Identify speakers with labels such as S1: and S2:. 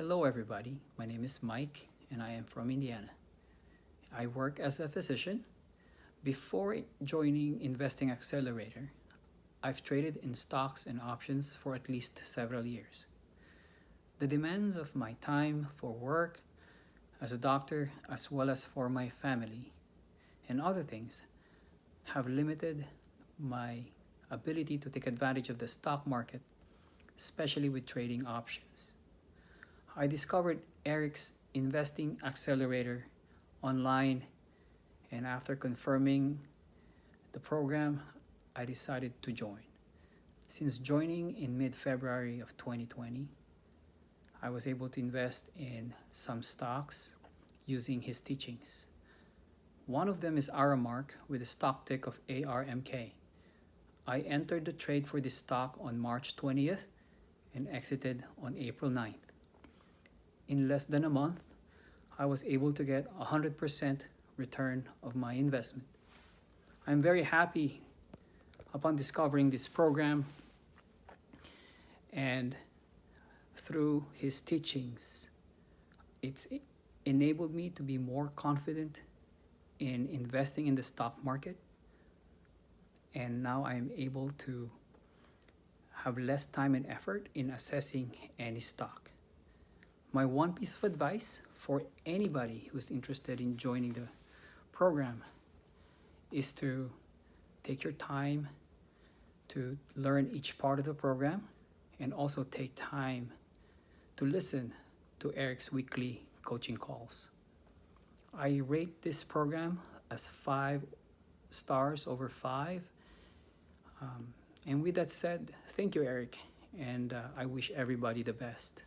S1: Hello, everybody. My name is Mike, and I am from Indiana. I work as a physician. Before joining Investing Accelerator, I've traded in stocks and options for at least several years. The demands of my time for work as a doctor, as well as for my family and other things, have limited my ability to take advantage of the stock market, especially with trading options. I discovered Eric's Investing Accelerator online, and after confirming the program, I decided to join. Since joining in mid February of 2020, I was able to invest in some stocks using his teachings. One of them is Aramark with a stock tick of ARMK. I entered the trade for this stock on March 20th and exited on April 9th. In less than a month, I was able to get 100% return of my investment. I'm very happy upon discovering this program, and through his teachings, it's enabled me to be more confident in investing in the stock market, and now I'm able to have less time and effort in assessing any stock. My one piece of advice for anybody who's interested in joining the program is to take your time to learn each part of the program, and also take time to listen to Eric's weekly coaching calls. I rate this program as 5 stars over 5. And with that said, thank you, Eric, and I wish everybody the best.